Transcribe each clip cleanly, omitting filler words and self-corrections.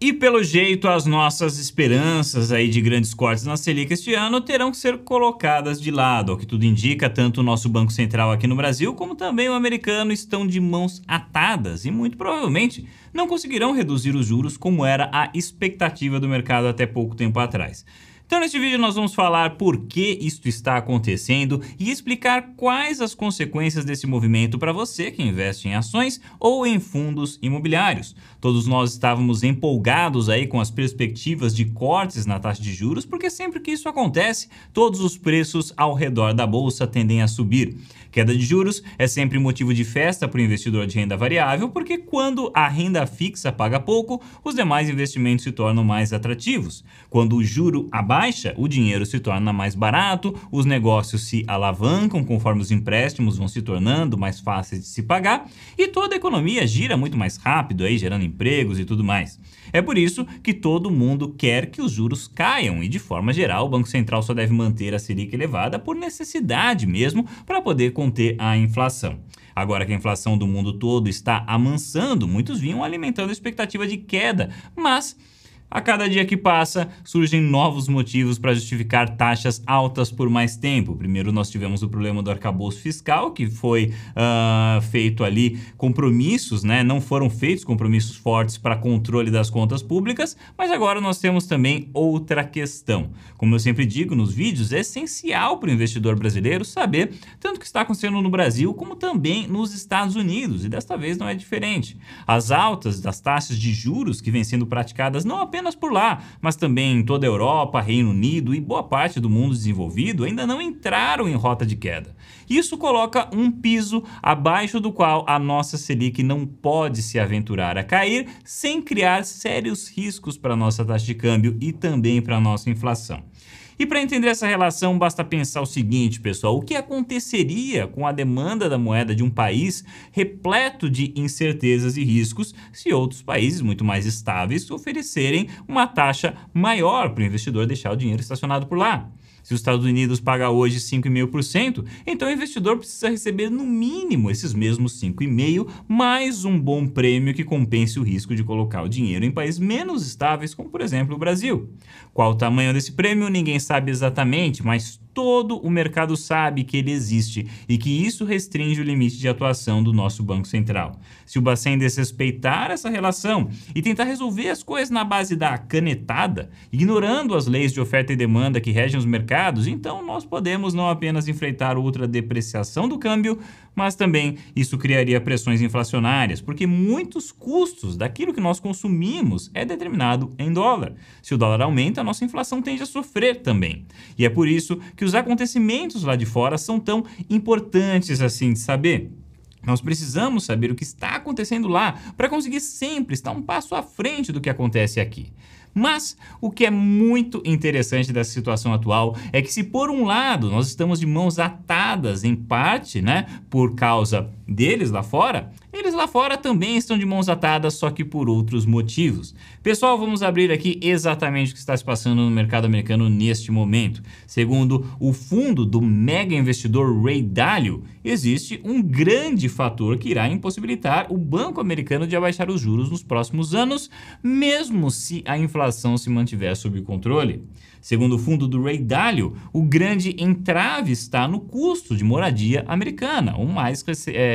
E pelo jeito, as nossas esperanças aí de grandes cortes na Selic este ano terão que ser colocadas de lado. Ao que tudo indica, tanto o nosso Banco Central aqui no Brasil, como também o americano estão de mãos atadas e muito provavelmente não conseguirão reduzir os juros como era a expectativa do mercado até pouco tempo atrás. Então neste vídeo nós vamos falar por que isto está acontecendo e explicar quais as consequências desse movimento para você que investe em ações ou em fundos imobiliários. Todos nós estávamos empolgados aí com as perspectivas de cortes na taxa de juros, porque sempre que isso acontece, todos os preços ao redor da bolsa tendem a subir. Queda de juros é sempre motivo de festa para o investidor de renda variável, porque quando a renda fixa paga pouco, os demais investimentos se tornam mais atrativos. Quando o juro abaixa, o dinheiro se torna mais barato, os negócios se alavancam conforme os empréstimos vão se tornando mais fáceis de se pagar e toda a economia gira muito mais rápido, aí, gerando empregos e tudo mais. É por isso que todo mundo quer que os juros caiam e, de forma geral, o Banco Central só deve manter a Selic elevada por necessidade mesmo para poder conter a inflação. Agora que a inflação do mundo todo está amansando, muitos vinham alimentando a expectativa de queda, mas a cada dia que passa, surgem novos motivos para justificar taxas altas por mais tempo. Primeiro nós tivemos o problema do arcabouço fiscal, que foi feito ali compromissos, né? Não foram feitos compromissos fortes para controle das contas públicas, mas agora nós temos também outra questão. Como eu sempre digo nos vídeos, é essencial para o investidor brasileiro saber tanto o que está acontecendo no Brasil, como também nos Estados Unidos, e desta vez não é diferente. As altas das taxas de juros que vêm sendo praticadas não apenas por lá, mas também em toda a Europa, Reino Unido e boa parte do mundo desenvolvido ainda não entraram em rota de queda. Isso coloca um piso abaixo do qual a nossa Selic não pode se aventurar a cair sem criar sérios riscos para a nossa taxa de câmbio e também para a nossa inflação. E para entender essa relação, basta pensar o seguinte, pessoal: o que aconteceria com a demanda da moeda de um país repleto de incertezas e riscos se outros países muito mais estáveis oferecerem uma taxa maior para o investidor deixar o dinheiro estacionado por lá? Se os Estados Unidos paga hoje 5,5%, então o investidor precisa receber no mínimo esses mesmos 5,5%, mais um bom prêmio que compense o risco de colocar o dinheiro em países menos estáveis, como por exemplo o Brasil. Qual o tamanho desse prêmio, ninguém sabe exatamente, mas todo o mercado sabe que ele existe e que isso restringe o limite de atuação do nosso Banco Central. Se o Bacen desrespeitar essa relação e tentar resolver as coisas na base da canetada, ignorando as leis de oferta e demanda que regem os mercados, então nós podemos não apenas enfrentar outra depreciação do câmbio, mas também isso criaria pressões inflacionárias, porque muitos custos daquilo que nós consumimos é determinado em dólar. Se o dólar aumenta, a nossa inflação tende a sofrer também. E é por isso que os acontecimentos lá de fora são tão importantes assim de saber. Nós precisamos saber o que está acontecendo lá para conseguir sempre estar um passo à frente do que acontece aqui. Mas o que é muito interessante dessa situação atual é que, se por um lado nós estamos de mãos atadas em parte, né, por causa deles lá fora, eles lá fora também estão de mãos atadas, só que por outros motivos. Pessoal, vamos abrir aqui exatamente o que está se passando no mercado americano neste momento. Segundo o fundo do mega investidor Ray Dalio, existe um grande fator que irá impossibilitar o banco americano de abaixar os juros nos próximos anos, mesmo se a inflação se mantiver sob controle. Segundo o fundo do Ray Dalio, o grande entrave está no custo de moradia americana, ou mais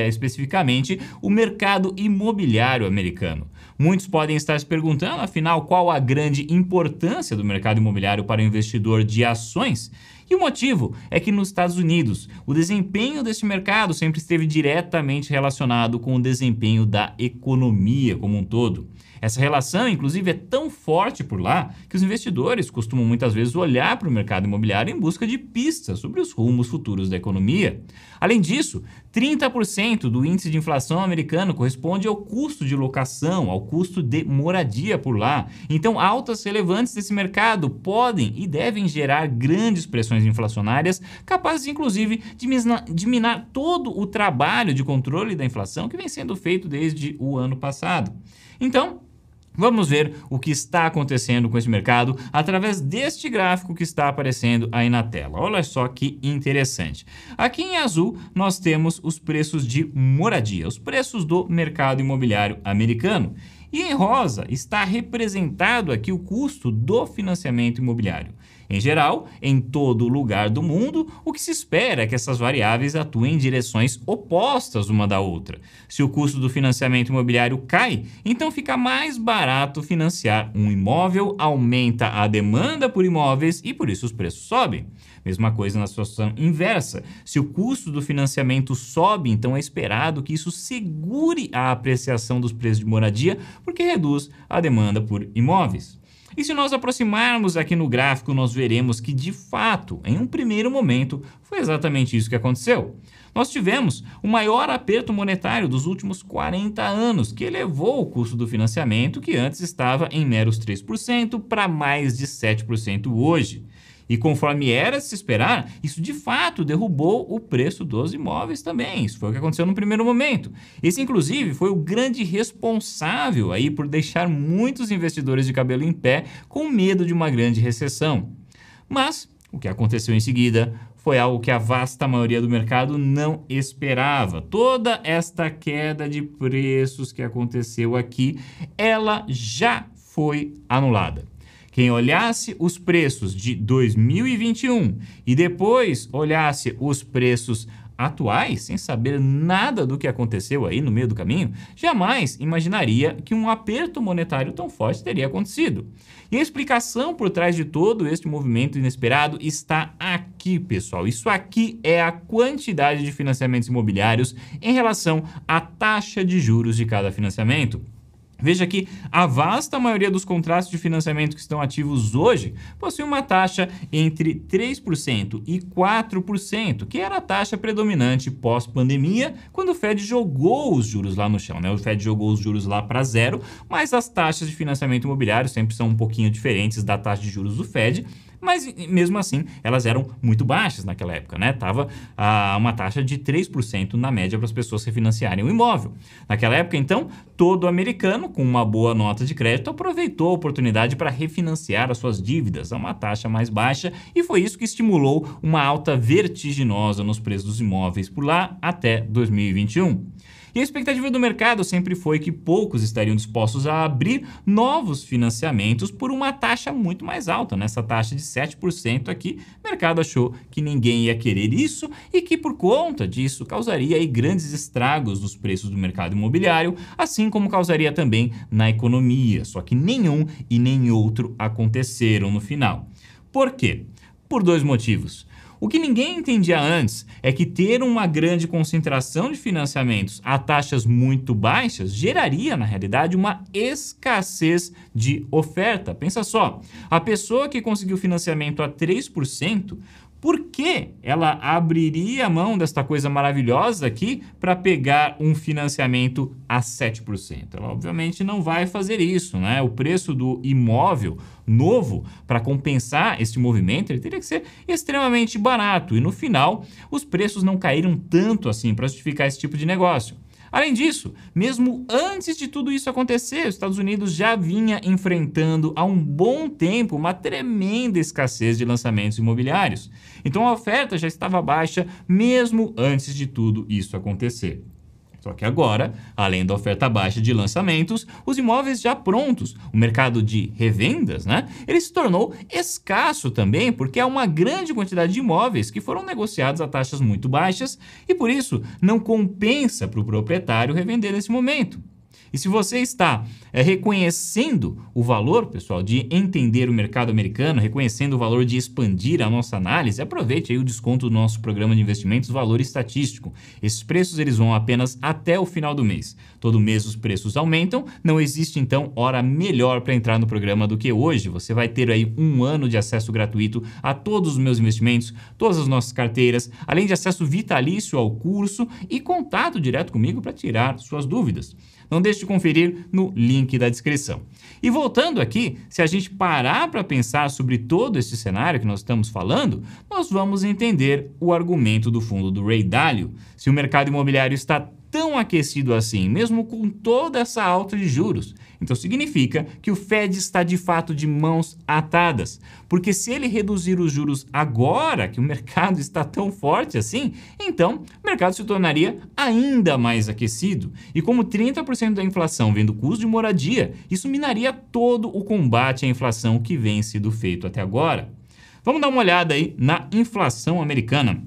especificamente, o mercado imobiliário americano. Muitos podem estar se perguntando, afinal, qual a grande importância do mercado imobiliário para o investidor de ações? E o motivo é que nos Estados Unidos, o desempenho desse mercado sempre esteve diretamente relacionado com o desempenho da economia como um todo. Essa relação, inclusive, é tão forte por lá que os investidores costumam muitas vezes olhar para o mercado imobiliário em busca de pistas sobre os rumos futuros da economia. Além disso, 30% do índice de inflação americano corresponde ao custo de locação, ao custo de moradia por lá. Então, altas relevantes desse mercado podem e devem gerar grandes pressões inflacionárias, capazes, inclusive, de minar todo o trabalho de controle da inflação que vem sendo feito desde o ano passado. Então, vamos ver o que está acontecendo com esse mercado através deste gráfico que está aparecendo aí na tela. Olha só que interessante. Aqui em azul nós temos os preços de moradia, os preços do mercado imobiliário americano. E em rosa está representado aqui o custo do financiamento imobiliário. Em geral, em todo lugar do mundo, o que se espera é que essas variáveis atuem em direções opostas uma da outra. Se o custo do financiamento imobiliário cai, então fica mais barato financiar um imóvel, aumenta a demanda por imóveis e por isso os preços sobem. Mesma coisa na situação inversa. Se o custo do financiamento sobe, então é esperado que isso segure a apreciação dos preços de moradia, porque reduz a demanda por imóveis. E se nós aproximarmos aqui no gráfico, nós veremos que, de fato, em um primeiro momento, foi exatamente isso que aconteceu. Nós tivemos o maior aperto monetário dos últimos 40 anos, que elevou o custo do financiamento, que antes estava em meros 3%, para mais de 7% hoje. E conforme era de se esperar, isso de fato derrubou o preço dos imóveis também. Isso foi o que aconteceu no primeiro momento. Esse, inclusive, foi o grande responsável aí por deixar muitos investidores de cabelo em pé com medo de uma grande recessão. Mas o que aconteceu em seguida foi algo que a vasta maioria do mercado não esperava. Toda esta queda de preços que aconteceu aqui, ela já foi anulada. Quem olhasse os preços de 2021 e depois olhasse os preços atuais, sem saber nada do que aconteceu aí no meio do caminho, jamais imaginaria que um aperto monetário tão forte teria acontecido. E a explicação por trás de todo este movimento inesperado está aqui, pessoal. Isso aqui é a quantidade de financiamentos imobiliários em relação à taxa de juros de cada financiamento. Veja que a vasta maioria dos contratos de financiamento que estão ativos hoje possui uma taxa entre 3% e 4%, que era a taxa predominante pós-pandemia, quando o Fed jogou os juros lá no chão, né? O Fed jogou os juros lá para zero, mas as taxas de financiamento imobiliário sempre são um pouquinho diferentes da taxa de juros do Fed, mas mesmo assim elas eram muito baixas naquela época, né? Tava uma taxa de 3% na média para as pessoas refinanciarem o imóvel. Naquela época, então, todo americano com uma boa nota de crédito aproveitou a oportunidade para refinanciar as suas dívidas a uma taxa mais baixa e foi isso que estimulou uma alta vertiginosa nos preços dos imóveis por lá até 2021. E a expectativa do mercado sempre foi que poucos estariam dispostos a abrir novos financiamentos por uma taxa muito mais alta. Nessa taxa de 7% aqui, o mercado achou que ninguém ia querer isso e que por conta disso causaria aí grandes estragos nos preços do mercado imobiliário, assim como causaria também na economia. Só que nenhum e nem outro aconteceram no final. Por quê? Por dois motivos. O que ninguém entendia antes é que ter uma grande concentração de financiamentos a taxas muito baixas geraria, na realidade, uma escassez de oferta. Pensa só, a pessoa que conseguiu financiamento a 3%, por que ela abriria mão desta coisa maravilhosa aqui para pegar um financiamento a 7%? Ela obviamente não vai fazer isso, né? O preço do imóvel novo, para compensar este movimento, ele teria que ser extremamente barato e no final os preços não caíram tanto assim para justificar esse tipo de negócio. Além disso, mesmo antes de tudo isso acontecer, os Estados Unidos já vinha enfrentando há um bom tempo uma tremenda escassez de lançamentos imobiliários. Então a oferta já estava baixa mesmo antes de tudo isso acontecer. Só que agora, além da oferta baixa de lançamentos, os imóveis já prontos, o mercado de revendas, né? Ele se tornou escasso também, porque há uma grande quantidade de imóveis que foram negociados a taxas muito baixas e por isso não compensa para o proprietário revender nesse momento. E se você está reconhecendo o valor, pessoal, de entender o mercado americano, reconhecendo o valor de expandir a nossa análise, aproveite aí o desconto do nosso programa de investimentos Valor Estatístico. Esses preços eles vão apenas até o final do mês. Todo mês os preços aumentam, não existe então hora melhor para entrar no programa do que hoje. Você vai ter aí 1 ano de acesso gratuito a todos os meus investimentos, todas as nossas carteiras, além de acesso vitalício ao curso e contato direto comigo para tirar suas dúvidas. Não deixe de conferir no link da descrição. E voltando aqui, se a gente parar para pensar sobre todo esse cenário que nós estamos falando, nós vamos entender o argumento do fundo do Ray Dalio. Se o mercado imobiliário está tão aquecido assim, mesmo com toda essa alta de juros. Então significa que o Fed está de fato de mãos atadas, porque se ele reduzir os juros agora que o mercado está tão forte assim, então o mercado se tornaria ainda mais aquecido. E como 30% da inflação vem do custo de moradia, isso minaria todo o combate à inflação que vem sido feito até agora. Vamos dar uma olhada aí na inflação americana.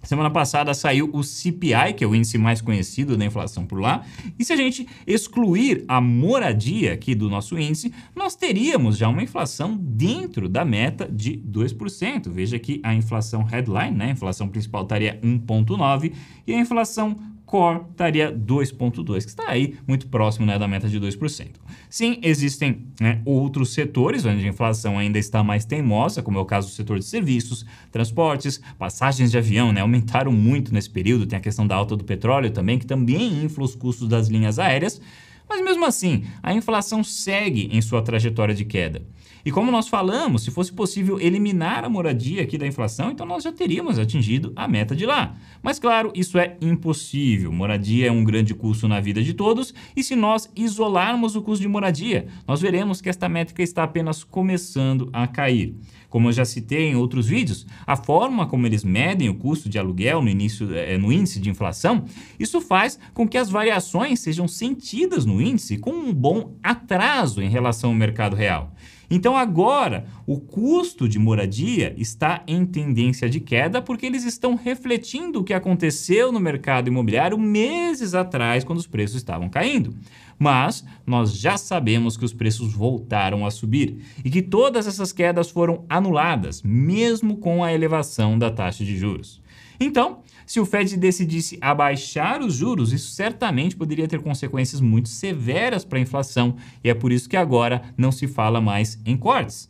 Semana passada saiu o CPI, que é o índice mais conhecido da inflação por lá, e se a gente excluir a moradia aqui do nosso índice, nós teríamos já uma inflação dentro da meta de 2%. Veja que a inflação headline, né, a inflação principal estaria 1,9% e a inflação core estaria 2,2%, que está aí muito próximo, né, da meta de 2%. Sim, existem, né, outros setores onde a inflação ainda está mais teimosa, como é o caso do setor de serviços, transportes, passagens de avião, né, aumentaram muito nesse período. Tem a questão da alta do petróleo também, que também infla os custos das linhas aéreas. Mas mesmo assim, a inflação segue em sua trajetória de queda. E como nós falamos, se fosse possível eliminar a moradia aqui da inflação, então nós já teríamos atingido a meta de lá. Mas claro, isso é impossível. Moradia é um grande custo na vida de todos e se nós isolarmos o custo de moradia, nós veremos que esta métrica está apenas começando a cair. Como eu já citei em outros vídeos, a forma como eles medem o custo de aluguel no índice de inflação, isso faz com que as variações sejam sentidas no índice com um bom atraso em relação ao mercado real. Então agora, o custo de moradia está em tendência de queda porque eles estão refletindo o que aconteceu no mercado imobiliário meses atrás, quando os preços estavam caindo. Mas nós já sabemos que os preços voltaram a subir e que todas essas quedas foram anuladas, mesmo com a elevação da taxa de juros. Então, se o Fed decidisse abaixar os juros, isso certamente poderia ter consequências muito severas para a inflação e é por isso que agora não se fala mais em cortes.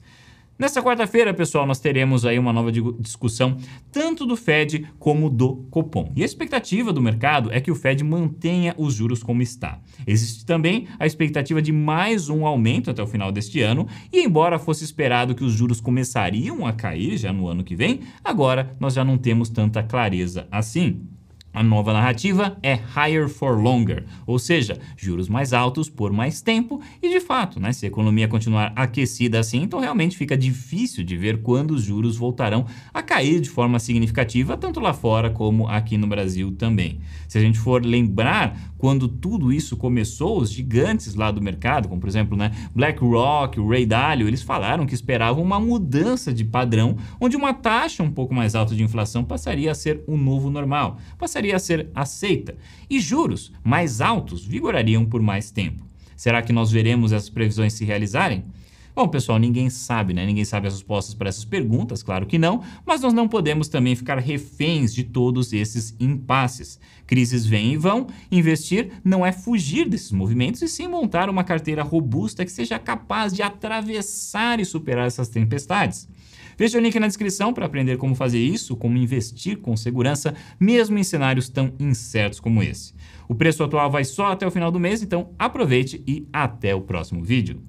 Nessa quarta-feira, pessoal, nós teremos aí uma nova discussão tanto do Fed como do Copom. E a expectativa do mercado é que o Fed mantenha os juros como está. Existe também a expectativa de mais um aumento até o final deste ano e embora fosse esperado que os juros começariam a cair já no ano que vem, agora nós já não temos tanta clareza assim. A nova narrativa é higher for longer, ou seja, juros mais altos por mais tempo e de fato, né, se a economia continuar aquecida assim, então realmente fica difícil de ver quando os juros voltarão a cair de forma significativa, tanto lá fora como aqui no Brasil também. Se a gente for lembrar quando tudo isso começou, os gigantes lá do mercado, como por exemplo, né, BlackRock, o Ray Dalio, eles falaram que esperavam uma mudança de padrão, onde uma taxa um pouco mais alta de inflação passaria a ser o novo normal, passaria a ser aceita e juros mais altos vigorariam por mais tempo. Será que nós veremos essas previsões se realizarem? Bom, pessoal, ninguém sabe, né? Ninguém sabe as respostas para essas perguntas, claro que não, mas nós não podemos também ficar reféns de todos esses impasses. Crises vêm e vão, investir não é fugir desses movimentos e sim montar uma carteira robusta que seja capaz de atravessar e superar essas tempestades. Veja o link na descrição para aprender como fazer isso, como investir com segurança, mesmo em cenários tão incertos como esse. O preço atual vai só até o final do mês, então aproveite e até o próximo vídeo.